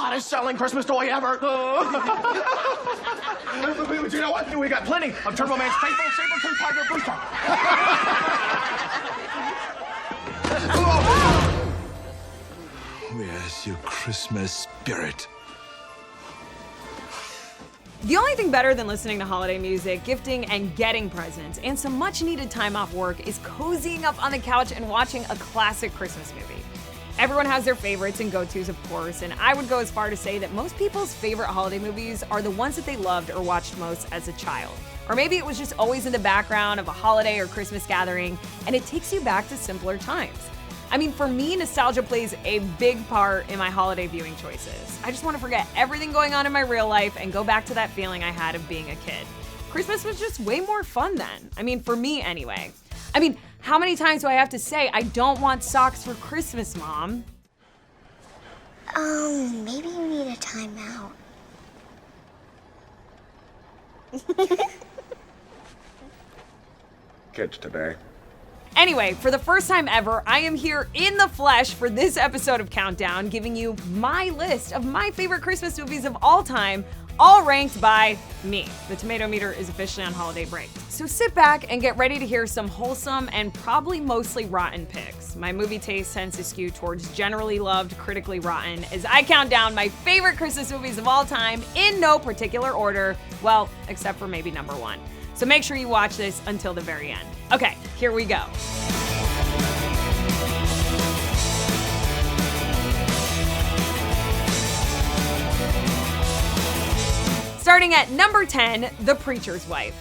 hottest selling Christmas toy ever. But you know what? We got plenty of Turbo Man's faithful saber-tooth tiger booster. Where's your Christmas spirit? The only thing better than listening to holiday music, gifting, and getting presents, and some much-needed time off work is cozying up on the couch and watching a classic Christmas movie. Everyone has their favorites and go-tos, of course, and I would go as far to say that most people's favorite holiday movies are the ones that they loved or watched most as a child. Or maybe it was just always in the background of a holiday or Christmas gathering, and it takes you back to simpler times. I mean, for me, nostalgia plays a big part in my holiday viewing choices. I just want to forget everything going on in my real life and go back to that feeling I had of being a kid. Christmas was just way more fun then. I mean, for me anyway. I mean, how many times do I have to say, I don't want socks for Christmas, Mom? Maybe you need a timeout. Kids today. Anyway, for the first time ever, I am here in the flesh for this episode of Countdown, giving you my list of my favorite Christmas movies of all time, all ranked by me. The Tomatometer is officially on holiday break. So sit back and get ready to hear some wholesome and probably mostly rotten picks. My movie taste tends to skew towards generally loved, critically rotten, as I count down my favorite Christmas movies of all time in no particular order, well, except for maybe number one. So make sure you watch this until the very end. Okay, here we go. Starting at number 10, The Preacher's Wife.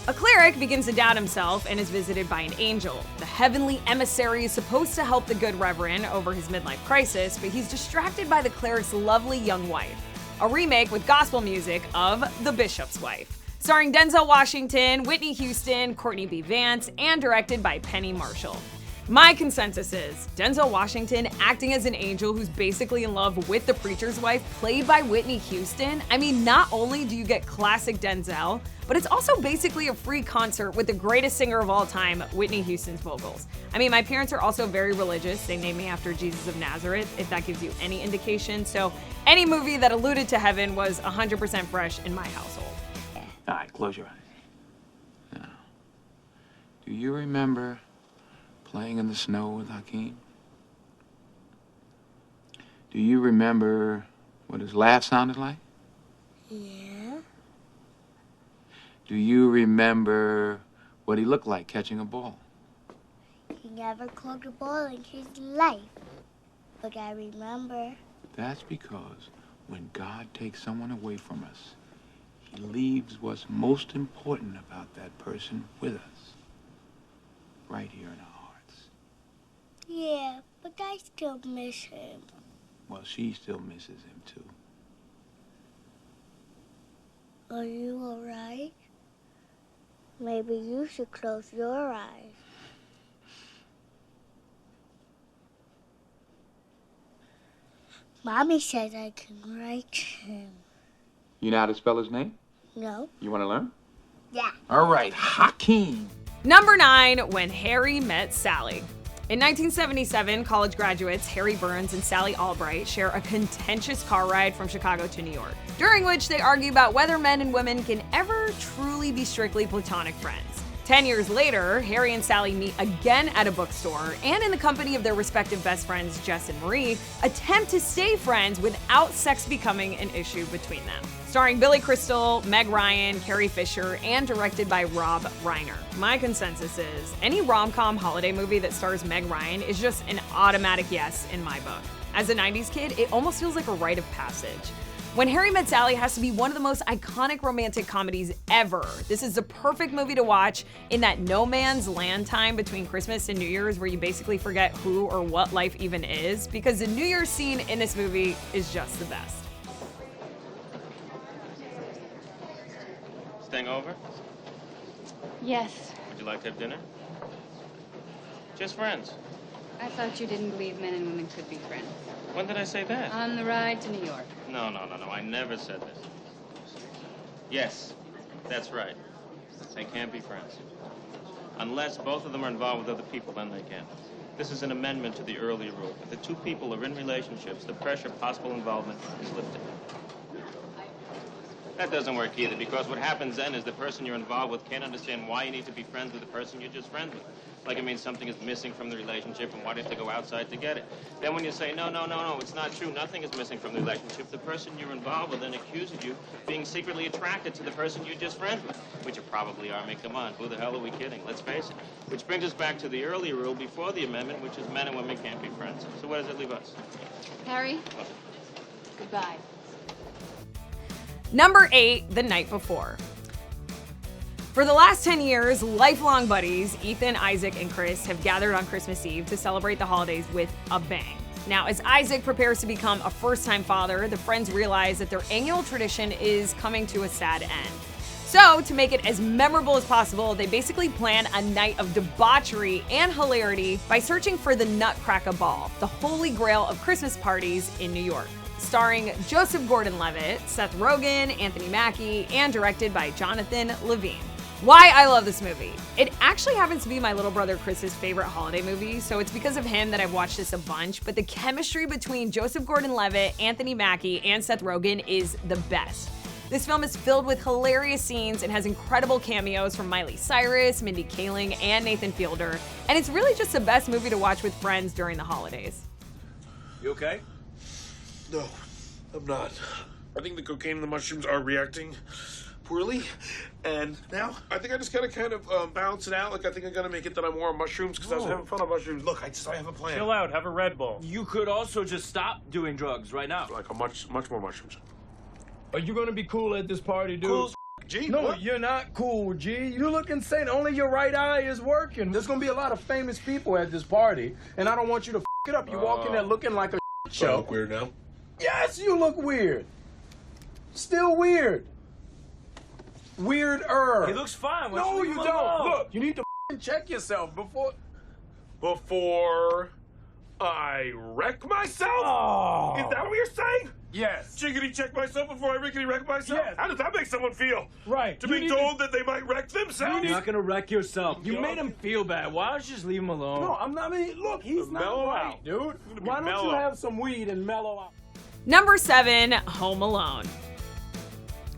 A cleric begins to doubt himself and is visited by an angel. The heavenly emissary is supposed to help the good reverend over his midlife crisis, but he's distracted by the cleric's lovely young wife. A remake with gospel music of The Bishop's Wife. Starring Denzel Washington, Whitney Houston, Courtney B. Vance, and directed by Penny Marshall. My consensus is Denzel Washington acting as an angel who's basically in love with the preacher's wife, played by Whitney Houston. I mean, not only do you get classic Denzel, but it's also basically a free concert with the greatest singer of all time, Whitney Houston's vocals. I mean, my parents are also very religious. They named me after Jesus of Nazareth, if that gives you any indication. So any movie that alluded to heaven was 100% fresh in my household. All right, close your eyes. Now, do you remember playing in the snow with Hakeem? Do you remember what his laugh sounded like? Yeah. Do you remember what he looked like catching a ball? He never caught a ball in his life. But I remember. That's because when God takes someone away from us, he leaves what's most important about that person with us, right here in our hearts. Yeah, but I still miss him. Well, she still misses him, too. Are you all right? Maybe you should close your eyes. Mommy says I can write him. You know how to spell his name? No? You want to learn? Yeah. All right, Hakeem. Number 9, When Harry Met Sally. In 1977, college graduates Harry Burns and Sally Albright share a contentious car ride from Chicago to New York, during which they argue about whether men and women can ever truly be strictly platonic friends. 10 years later, Harry and Sally meet again at a bookstore and in the company of their respective best friends, Jess and Marie, attempt to stay friends without sex becoming an issue between them. Starring Billy Crystal, Meg Ryan, Carrie Fisher, and directed by Rob Reiner. My consensus is any rom-com holiday movie that stars Meg Ryan is just an automatic yes in my book. As a 90s kid, it almost feels like a rite of passage. When Harry Met Sally has to be one of the most iconic romantic comedies ever. This is the perfect movie to watch in that no man's land time between Christmas and New Year's where you basically forget who or what life even is, because the New Year's scene in this movie is just the best. Staying over? Yes. Would you like to have dinner? Just friends. I thought you didn't believe men and women could be friends. When did I say that? On the ride to New York. No, I never said this. Yes, that's right. They can't be friends. Unless both of them are involved with other people, then they can. This is an amendment to the earlier rule. If the two people are in relationships, the pressure of possible involvement is lifted. That doesn't work either, because what happens then is the person you're involved with can't understand why you need to be friends with the person you're just friends with. Like it means something is missing from the relationship and why do you have to go outside to get it? Then when you say, no, it's not true, nothing is missing from the relationship, the person you're involved with then accuses you of being secretly attracted to the person you're just friends with, which you probably are. I mean, come on, who the hell are we kidding? Let's face it. Which brings us back to the earlier rule before the amendment, which is men and women can't be friends. So where does it leave us? Harry, goodbye. Number 8, The Night Before. For the last 10 years, lifelong buddies, Ethan, Isaac, and Chris have gathered on Christmas Eve to celebrate the holidays with a bang. Now, as Isaac prepares to become a first-time father, the friends realize that their annual tradition is coming to a sad end. So, to make it as memorable as possible, they basically plan a night of debauchery and hilarity by searching for the Nutcracker Ball, the holy grail of Christmas parties in New York. Starring Joseph Gordon-Levitt, Seth Rogen, Anthony Mackie, and directed by Jonathan Levine. Why I love this movie. It actually happens to be my little brother Chris's favorite holiday movie, so it's because of him that I've watched this a bunch, but the chemistry between Joseph Gordon-Levitt, Anthony Mackie, and Seth Rogen is the best. This film is filled with hilarious scenes and has incredible cameos from Miley Cyrus, Mindy Kaling, and Nathan Fielder, and it's really just the best movie to watch with friends during the holidays. You okay? No, I'm not. I think the cocaine and the mushrooms are reacting poorly, and now I think I just gotta kind of balance it out. Like I think I gotta make it that I'm more on mushrooms because I was having fun on mushrooms. Look, I have a plan. Chill out, have a Red Bull. You could also just stop doing drugs right now. Like a much more mushrooms. Are you gonna be cool at this party, dude? Cool, G. No, what? you're not cool, G. You look insane. Only your right eye is working. There's gonna be a lot of famous people at this party, and I don't want you to it up. You walk in there looking like a So I show. look weird now. Yes, you look weird. Still weird. Weirder. He looks fine. No, you don't. Look, you need to check yourself before I wreck myself? Oh. Is that what you're saying? Yes. Jiggity check myself before I rickety wreck myself? Yes. How does that make someone feel? Right. To You be need told that they might wreck themselves? You're not gonna wreck yourself. You Yeah. made him feel bad. Why don't you just leave him alone? No, I'm not. I mean, look, he's not Mellow right, out. dude. gonna be Why don't mellow. you have some weed and mellow out? Number 7, Home Alone.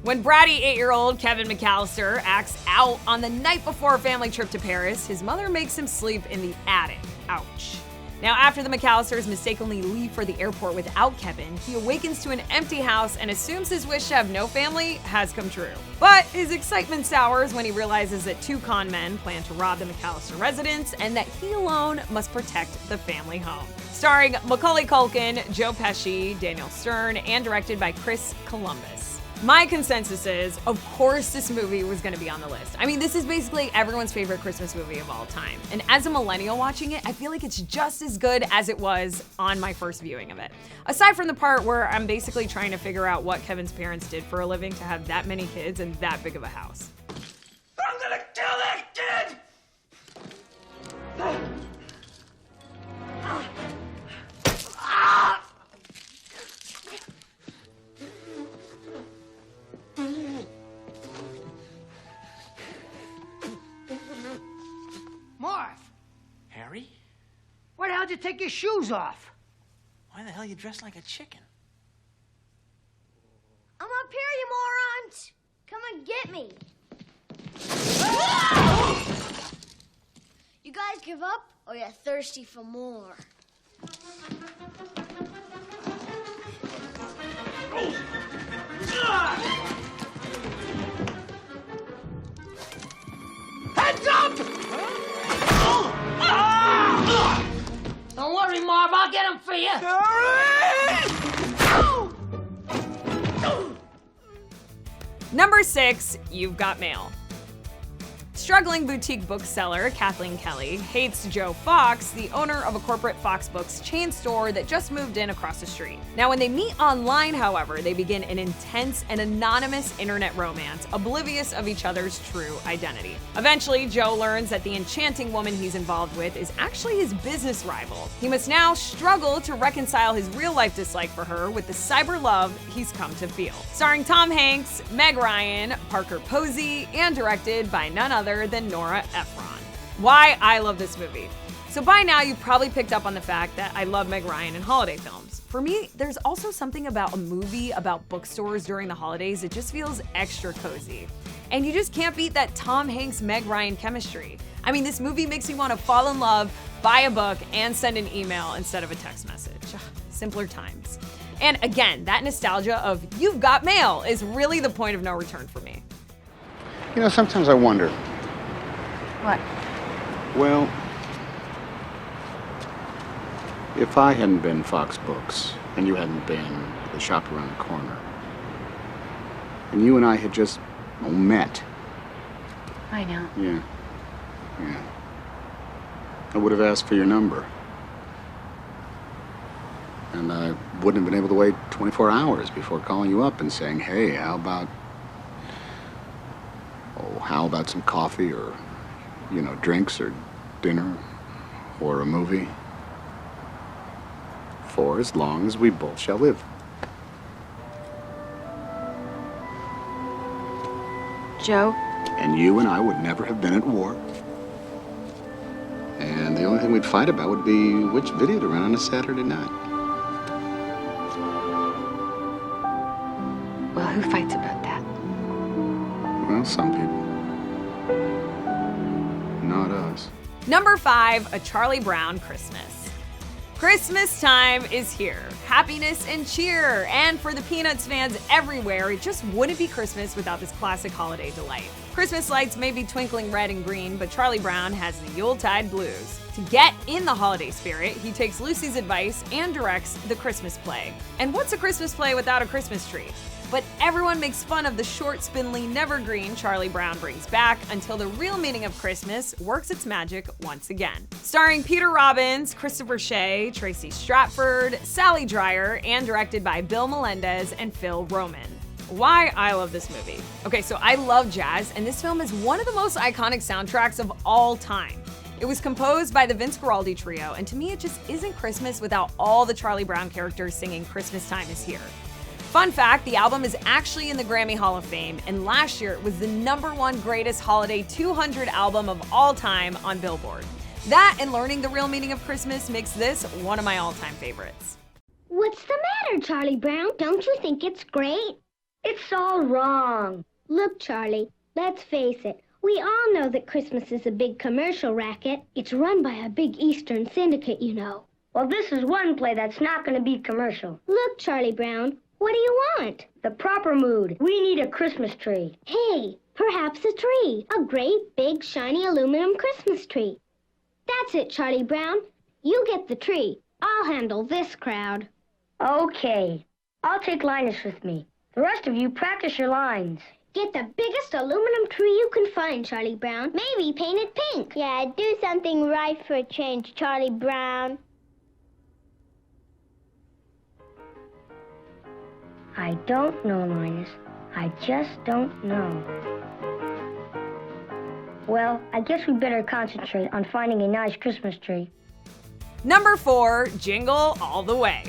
When bratty 8-year-old Kevin McAllister acts out on the night before a family trip to Paris, his mother makes him sleep in the attic. Ouch. Now, after the McAllisters mistakenly leave for the airport without Kevin, he awakens to an empty house and assumes his wish to have no family has come true. But his excitement sours when he realizes that 2 con men plan to rob the McAllister residence and that he alone must protect the family home. Starring Macaulay Culkin, Joe Pesci, Daniel Stern, and directed by Chris Columbus. My consensus is, of course, this movie was going to be on the list. I mean, this is basically everyone's favorite Christmas movie of all time. And as a millennial watching it, I feel like it's just as good as it was on my first viewing of it. Aside from the part where I'm basically trying to figure out what Kevin's parents did for a living to have that many kids and that big of a house. I'm gonna kill that kid! Marv, Harry? why the hell did you take your shoes off? Why the hell are you dressed like a chicken? I'm up here, you morons! Come and get me. You guys give up, or you're thirsty for more? Heads up! Don't worry, Marv, I'll get him for you. Number 6, You've Got Mail. Struggling boutique bookseller Kathleen Kelly hates Joe Fox, the owner of a corporate Fox Books chain store that just moved in across the street. Now, when they meet online, however, they begin an intense and anonymous internet romance, oblivious of each other's true identity. Eventually, Joe learns that the enchanting woman he's involved with is actually his business rival. He must now struggle to reconcile his real-life dislike for her with the cyber love he's come to feel. Starring Tom Hanks, Meg Ryan, Parker Posey, and directed by none other than Nora Ephron. Why I love this movie. So by now you've probably picked up on the fact that I love Meg Ryan and holiday films. For me, there's also something about a movie about bookstores during the holidays that just feels extra cozy. And you just can't beat that Tom Hanks Meg Ryan chemistry. I mean, this movie makes me want to fall in love, buy a book, and send an email instead of a text message. Simpler times. And again, that nostalgia of You've Got Mail is really the point of no return for me. You know, sometimes I wonder. What? Well, if I hadn't been Fox Books, and you hadn't been the shop around the corner, and you and I had just met. I know. Yeah. I would have asked for your number. And I wouldn't have been able to wait 24 hours before calling you up and saying, hey, how about some coffee or, drinks or dinner or a movie? For as long as we both shall live. Joe? And you and I would never have been at war. And the only thing we'd fight about would be which video to run on a Saturday night. Well, who fights about that? Well, some people. Not us. Number 5, A Charlie Brown Christmas. Christmas time is here. Happiness and cheer. And for the Peanuts fans everywhere, it just wouldn't be Christmas without this classic holiday delight. Christmas lights may be twinkling red and green, but Charlie Brown has the Yuletide blues. To get in the holiday spirit, he takes Lucy's advice and directs the Christmas play. And what's a Christmas play without a Christmas tree? But everyone makes fun of the short, spindly, never green Charlie Brown brings back until the real meaning of Christmas works its magic once again. Starring Peter Robbins, Christopher Shea, Tracy Stratford, Sally Dreyer, and directed by Bill Melendez and Phil Roman. Why I love this movie. Okay, so I love jazz, and this film is one of the most iconic soundtracks of all time. It was composed by the Vince Guaraldi Trio, and to me it just isn't Christmas without all the Charlie Brown characters singing Christmas Time is Here. Fun fact, the album is actually in the Grammy Hall of Fame, and last year it was the #1 greatest holiday 200 album of all time on Billboard. That and learning the real meaning of Christmas makes this one of my all-time favorites. What's the matter, Charlie Brown? Don't you think it's great? It's all wrong. Look, Charlie, let's face it. We all know that Christmas is a big commercial racket. It's run by a big Eastern syndicate, you know. Well, this is one play that's not going to be commercial. Look, Charlie Brown, what do you want? The proper mood. We need a Christmas tree. Hey, perhaps a tree. A great, big, shiny aluminum Christmas tree. That's it, Charlie Brown. You get the tree. I'll handle this crowd. Okay. I'll take Linus with me. The rest of you practice your lines. Get the biggest aluminum tree you can find, Charlie Brown. Maybe paint it pink. Yeah, do something right for a change, Charlie Brown. I don't know, Linus. I just don't know. Well, I guess we better concentrate on finding a nice Christmas tree. Number 4, Jingle All The Way.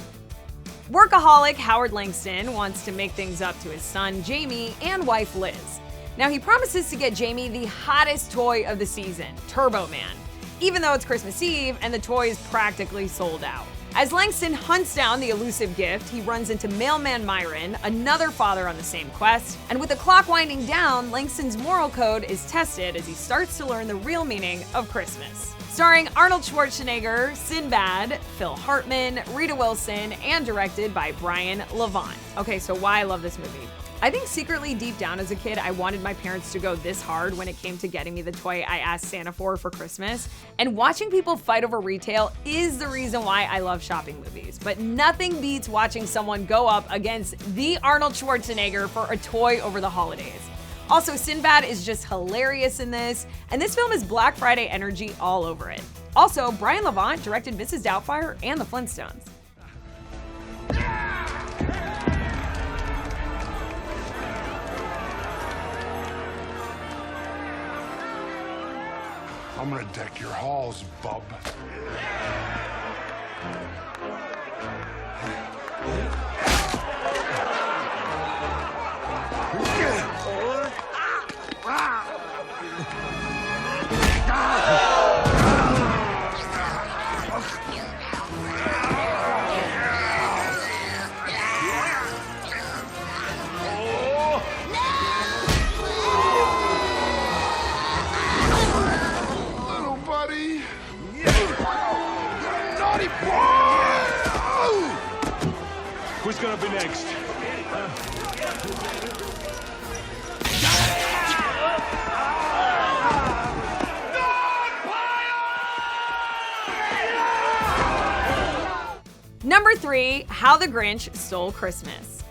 Workaholic Howard Langston wants to make things up to his son, Jamie, and wife, Liz. Now, he promises to get Jamie the hottest toy of the season, Turbo Man, even though it's Christmas Eve and the toy is practically sold out. As Langston hunts down the elusive gift, he runs into Mailman Myron, another father on the same quest, and with the clock winding down, Langston's moral code is tested as he starts to learn the real meaning of Christmas. Starring Arnold Schwarzenegger, Sinbad, Phil Hartman, Rita Wilson, and directed by Brian Levant. Okay, so why I love this movie. I think secretly deep down as a kid, I wanted my parents to go this hard when it came to getting me the toy I asked Santa for Christmas. And watching people fight over retail is the reason why I love shopping movies. But nothing beats watching someone go up against the Arnold Schwarzenegger for a toy over the holidays. Also, Sinbad is just hilarious in this, and this film is Black Friday energy all over it. Also, Brian Levant directed Mrs. Doubtfire and The Flintstones. I'm gonna deck your halls, bub. Naughty boy! Who's gonna be next? Number 3, How the Grinch Stole Christmas.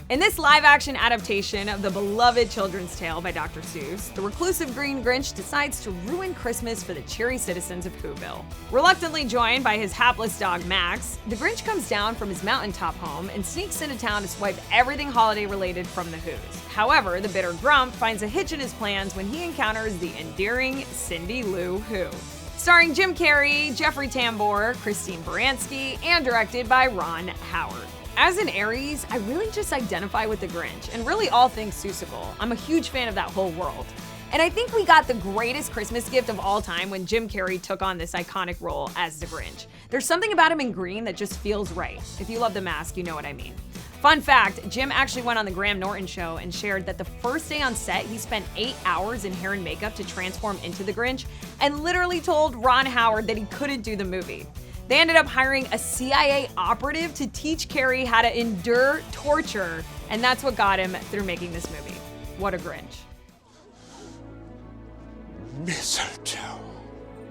In this live-action adaptation of the beloved children's tale by Dr. Seuss, the reclusive green Grinch decides to ruin Christmas for the cheery citizens of Whoville. Reluctantly joined by his hapless dog Max, the Grinch comes down from his mountaintop home and sneaks into town to swipe everything holiday-related from the Whos. However, the bitter Grump finds a hitch in his plans when he encounters the endearing Cindy Lou Who. Starring Jim Carrey, Jeffrey Tambor, Christine Baranski, and directed by Ron Howard. As an Aries, I really just identify with the Grinch, and really all things Seussical. I'm a huge fan of that whole world. And I think we got the greatest Christmas gift of all time when Jim Carrey took on this iconic role as the Grinch. There's something about him in green that just feels right. If you love The Mask, you know what I mean. Fun fact, Jim actually went on the Graham Norton show and shared that the first day on set, he spent 8 hours in hair and makeup to transform into the Grinch, and literally told Ron Howard that he couldn't do the movie. They ended up hiring a CIA operative to teach Carrey how to endure torture, and that's what got him through making this movie. What a Grinch. Mistletoe.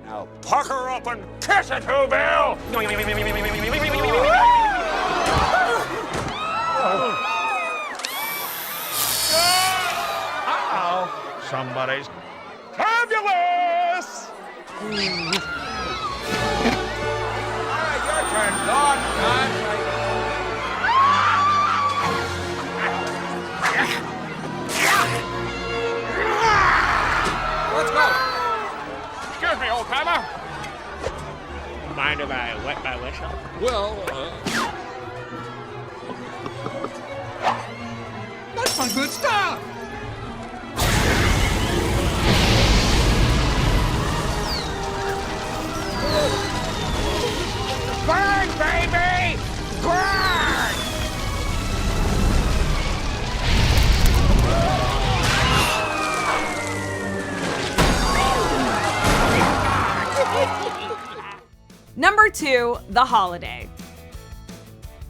Now pucker up and kiss it, Whoville! Uh-oh. Somebody's fabulous! Your turn, Lord. Let's go. Excuse me, old-timer. Mind if I wet my whistle? Well, That's some good stuff. Burn, baby! Burn! Number 2, The Holiday.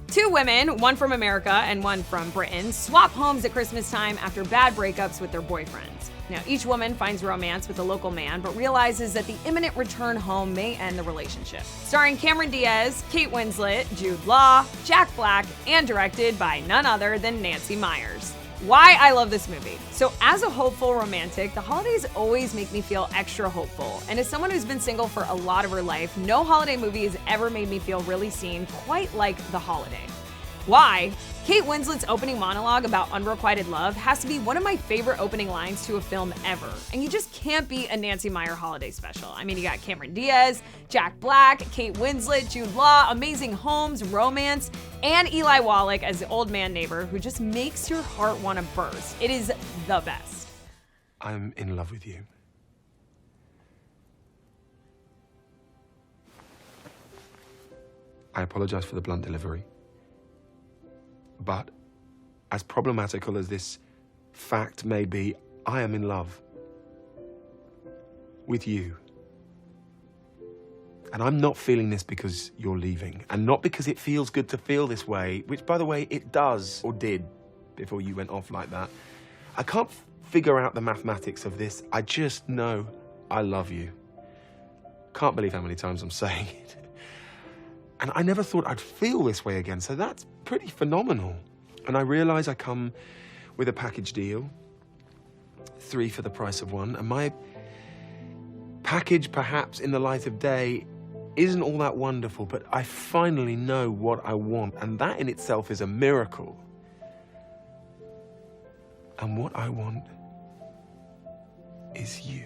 Two women, one from America and one from Britain, swap homes at Christmas time after bad breakups with their boyfriends. Now, each woman finds romance with a local man, but realizes that the imminent return home may end the relationship. Starring Cameron Diaz, Kate Winslet, Jude Law, Jack Black, and directed by none other than Nancy Meyers. Why I love this movie. So as a hopeful romantic, the holidays always make me feel extra hopeful. And as someone who's been single for a lot of her life, no holiday movie has ever made me feel really seen quite like The Holiday. Why? Kate Winslet's opening monologue about unrequited love has to be one of my favorite opening lines to a film ever. And you just can't beat a Nancy Meyer holiday special. I mean, you got Cameron Diaz, Jack Black, Kate Winslet, Jude Law, amazing homes, romance, and Eli Wallach as the old man neighbor who just makes your heart want to burst. It is the best. I'm in love with you. I apologize for the blunt delivery. But, as problematical as this fact may be, I am in love. With you. And I'm not feeling this because you're leaving, and not because it feels good to feel this way, which, by the way, it does, or did, before you went off like that. I can't figure out the mathematics of this. I just know I love you. Can't believe how many times I'm saying it. And I never thought I'd feel this way again, so that's pretty phenomenal. And I realize I come with a package deal, 3 for the price of 1, and my package, perhaps in the light of day, isn't all that wonderful, but I finally know what I want, and that in itself is a miracle. And what I want is you.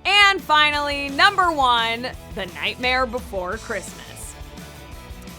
And finally, number 1, The Nightmare Before Christmas.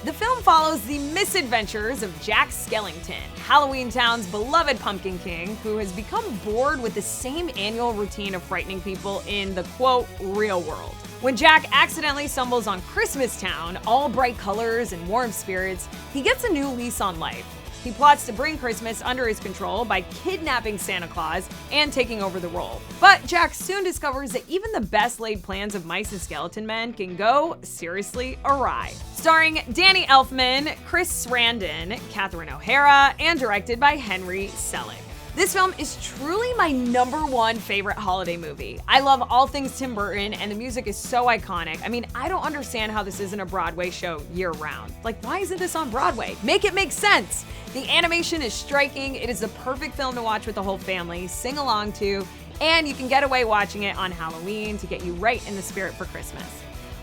The film follows the misadventures of Jack Skellington, Halloween Town's beloved Pumpkin King, who has become bored with the same annual routine of frightening people in the, quote, real world. When Jack accidentally stumbles on Christmas Town, all bright colors and warm spirits, he gets a new lease on life. He plots to bring Christmas under his control by kidnapping Santa Claus and taking over the role. But Jack soon discovers that even the best laid plans of mice and skeleton men can go seriously awry. Starring Danny Elfman, Chris Sarandon, Catherine O'Hara, and directed by Henry Selick. This film is truly my #1 favorite holiday movie. I love all things Tim Burton, and the music is so iconic. I mean, I don't understand how this isn't a Broadway show year-round. Like, why isn't this on Broadway? Make it make sense! The animation is striking. It is the perfect film to watch with the whole family, sing along to, and you can get away watching it on Halloween to get you right in the spirit for Christmas.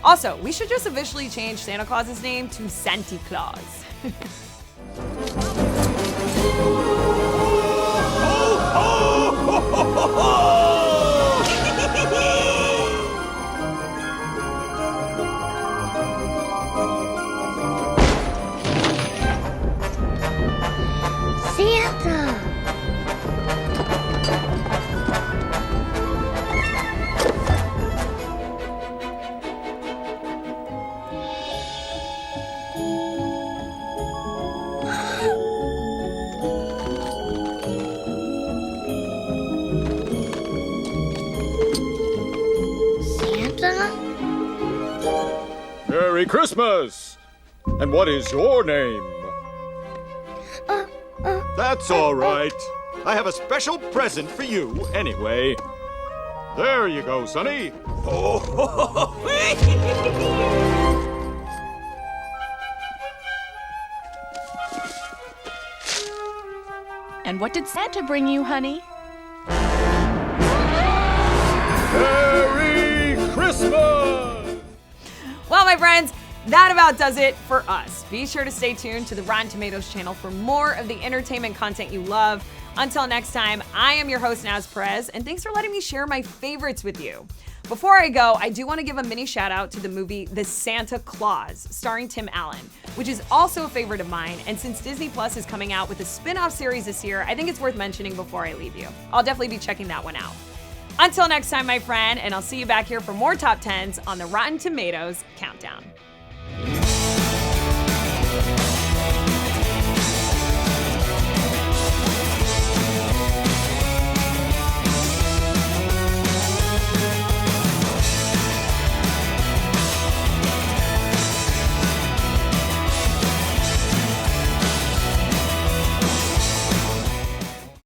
Also, we should just officially change Santa Claus's name to Santy Claus. Santa! Merry Christmas! And what is your name? That's all right. I have a special present for you, anyway. There you go, Sonny. And what did Santa bring you, honey? Merry Christmas! Well, my friends, that about does it for us. Be sure to stay tuned to the Rotten Tomatoes channel for more of the entertainment content you love. Until next time, I am your host, Naz Perez, and thanks for letting me share my favorites with you. Before I go, I do want to give a mini shout out to the movie The Santa Claus, starring Tim Allen, which is also a favorite of mine, and since Disney Plus is coming out with a spin-off series this year, I think it's worth mentioning before I leave you. I'll definitely be checking that one out. Until next time, my friend, and I'll see you back here for more Top 10s on the Rotten Tomatoes Countdown.